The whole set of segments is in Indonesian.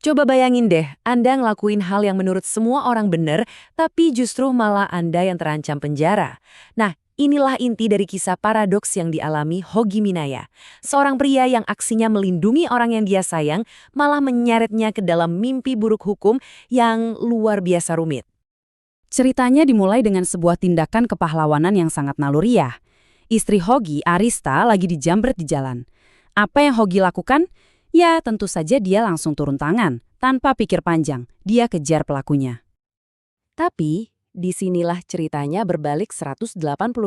Coba bayangin deh, Anda ngelakuin hal yang menurut semua orang benar, tapi justru malah Anda yang terancam penjara. Nah, inilah inti dari kisah paradoks yang dialami Hogi Minaya. Seorang pria yang aksinya melindungi orang yang dia sayang, malah menyeretnya ke dalam mimpi buruk hukum yang luar biasa rumit. Ceritanya dimulai dengan sebuah tindakan kepahlawanan yang sangat naluriah. Istri Hogi, Arista, lagi dijambret di jalan. Apa yang Hogi lakukan? Ya, tentu saja dia langsung turun tangan. Tanpa pikir panjang, dia kejar pelakunya. Tapi, disinilah ceritanya berbalik 180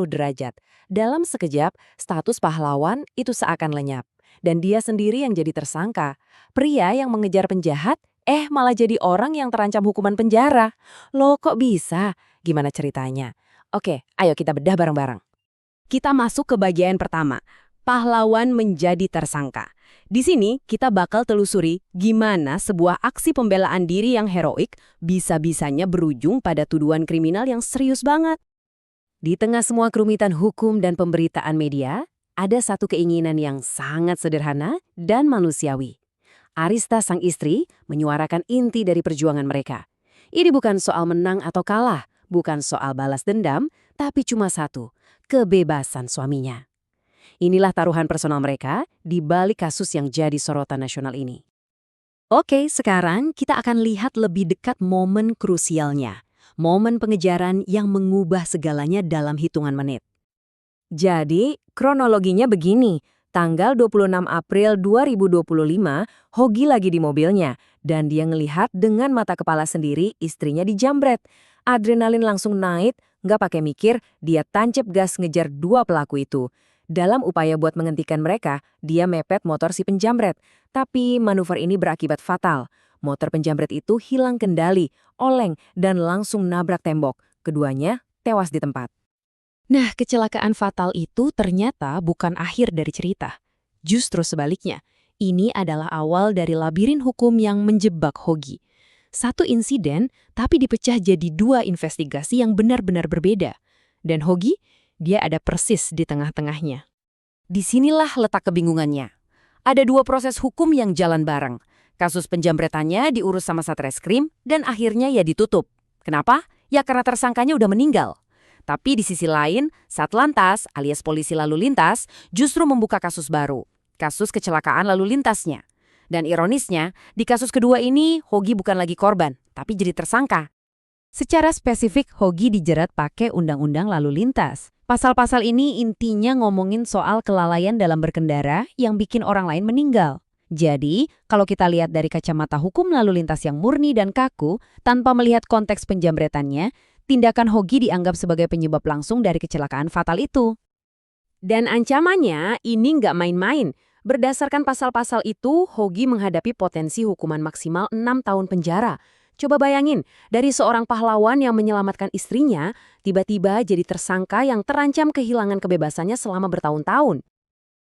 derajat. Dalam sekejap, status pahlawan itu seakan lenyap. Dan dia sendiri yang jadi tersangka. Pria yang mengejar penjahat, malah jadi orang yang terancam hukuman penjara. Loh, kok bisa? Gimana ceritanya? Oke, ayo kita bedah bareng-bareng. Kita masuk ke bagian pertama. Pahlawan menjadi tersangka. Di sini kita bakal telusuri gimana sebuah aksi pembelaan diri yang heroik bisa-bisanya berujung pada tuduhan kriminal yang serius banget. Di tengah semua kerumitan hukum dan pemberitaan media, ada satu keinginan yang sangat sederhana dan manusiawi. Arista sang istri menyuarakan inti dari perjuangan mereka. Ini bukan soal menang atau kalah, bukan soal balas dendam, tapi cuma satu, kebebasan suaminya. Inilah taruhan personal mereka di balik kasus yang jadi sorotan nasional ini. Oke, sekarang kita akan lihat lebih dekat momen krusialnya. Momen pengejaran yang mengubah segalanya dalam hitungan menit. Jadi, kronologinya begini. Tanggal 26 April 2025, Hogi lagi di mobilnya, dan dia ngelihat dengan mata kepala sendiri istrinya dijambret. Adrenalin langsung naik, nggak pakai mikir, dia tancap gas ngejar dua pelaku itu. Dalam upaya buat menghentikan mereka, dia mepet motor si penjamret. Tapi manuver ini berakibat fatal. Motor penjamret itu hilang kendali, oleng, dan langsung nabrak tembok. Keduanya tewas di tempat. Nah, kecelakaan fatal itu ternyata bukan akhir dari cerita. Justru sebaliknya, ini adalah awal dari labirin hukum yang menjebak Hogi. Satu insiden, tapi dipecah jadi dua investigasi yang benar-benar berbeda. Dan Hogi, dia ada persis di tengah-tengahnya. Disinilah letak kebingungannya. Ada dua proses hukum yang jalan bareng. Kasus penjamretannya diurus sama Satreskrim dan akhirnya ya ditutup. Kenapa? Ya karena tersangkanya udah meninggal. Tapi di sisi lain, Satlantas alias polisi lalu lintas justru membuka kasus baru. Kasus kecelakaan lalu lintasnya. Dan ironisnya, di kasus kedua ini Hogi bukan lagi korban, tapi jadi tersangka. Secara spesifik, Hogi dijerat pakai Undang-Undang Lalu Lintas. Pasal-pasal ini intinya ngomongin soal kelalaian dalam berkendara yang bikin orang lain meninggal. Jadi, kalau kita lihat dari kacamata hukum lalu lintas yang murni dan kaku, tanpa melihat konteks penjamretannya, tindakan Hogi dianggap sebagai penyebab langsung dari kecelakaan fatal itu. Dan ancamannya ini nggak main-main. Berdasarkan pasal-pasal itu, Hogi menghadapi potensi hukuman maksimal 6 tahun penjara. Coba bayangin, dari seorang pahlawan yang menyelamatkan istrinya, tiba-tiba jadi tersangka yang terancam kehilangan kebebasannya selama bertahun-tahun.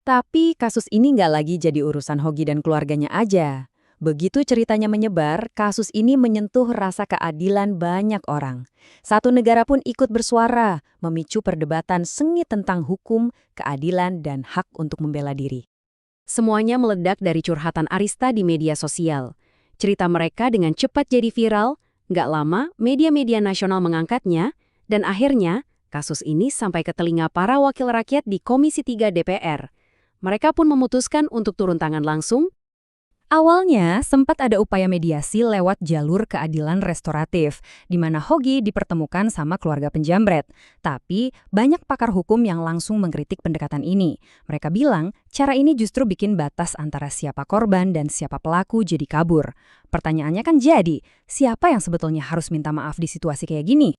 Tapi kasus ini nggak lagi jadi urusan Hogi dan keluarganya aja. Begitu ceritanya menyebar, kasus ini menyentuh rasa keadilan banyak orang. Satu negara pun ikut bersuara, memicu perdebatan sengit tentang hukum, keadilan, dan hak untuk membela diri. Semuanya meledak dari curhatan Arista di media sosial. Cerita mereka dengan cepat jadi viral, nggak lama media-media nasional mengangkatnya, dan akhirnya kasus ini sampai ke telinga para wakil rakyat di Komisi 3 DPR. Mereka pun memutuskan untuk turun tangan langsung. Awalnya sempat ada upaya mediasi lewat jalur keadilan restoratif, di mana Hogi dipertemukan sama keluarga penjamret. Tapi banyak pakar hukum yang langsung mengkritik pendekatan ini. Mereka bilang cara ini justru bikin batas antara siapa korban dan siapa pelaku jadi kabur. Pertanyaannya kan jadi, siapa yang sebetulnya harus minta maaf di situasi kayak gini?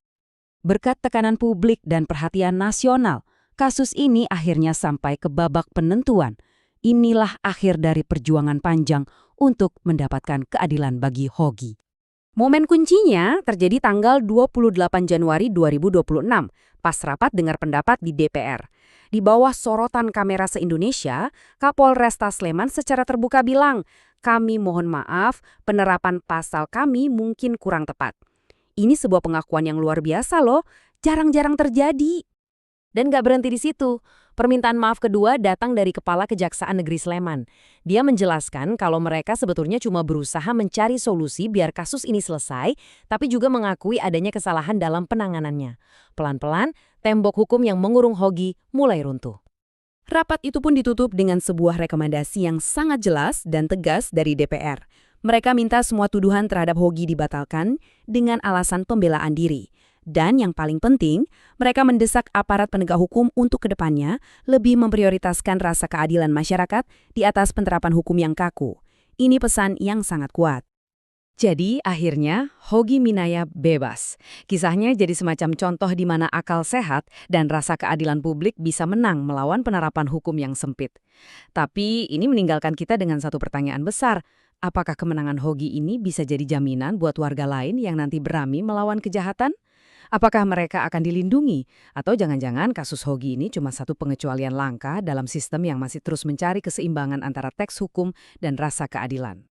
Berkat tekanan publik dan perhatian nasional, kasus ini akhirnya sampai ke babak penentuan. Inilah akhir dari perjuangan panjang untuk mendapatkan keadilan bagi Hogi. Momen kuncinya terjadi tanggal 28 Januari 2026, pas rapat dengar pendapat di DPR. Di bawah sorotan kamera se-Indonesia, Kapolresta Sleman secara terbuka bilang, "Kami mohon maaf, penerapan pasal kami mungkin kurang tepat." Ini sebuah pengakuan yang luar biasa loh, jarang-jarang terjadi. Dan nggak berhenti di situ. Permintaan maaf kedua datang dari Kepala Kejaksaan Negeri Sleman. Dia menjelaskan kalau mereka sebetulnya cuma berusaha mencari solusi biar kasus ini selesai, tapi juga mengakui adanya kesalahan dalam penanganannya. Pelan-pelan, tembok hukum yang mengurung Hogi mulai runtuh. Rapat itu pun ditutup dengan sebuah rekomendasi yang sangat jelas dan tegas dari DPR. Mereka minta semua tuduhan terhadap Hogi dibatalkan dengan alasan pembelaan diri. Dan yang paling penting, mereka mendesak aparat penegak hukum untuk kedepannya lebih memprioritaskan rasa keadilan masyarakat di atas penerapan hukum yang kaku. Ini pesan yang sangat kuat. Jadi akhirnya Hogi Minaya bebas. Kisahnya jadi semacam contoh di mana akal sehat dan rasa keadilan publik bisa menang melawan penerapan hukum yang sempit. Tapi ini meninggalkan kita dengan satu pertanyaan besar. Apakah kemenangan Hogi ini bisa jadi jaminan buat warga lain yang nanti berani melawan kejahatan? Apakah mereka akan dilindungi? Atau jangan-jangan kasus Hogi ini cuma satu pengecualian langka dalam sistem yang masih terus mencari keseimbangan antara teks hukum dan rasa keadilan?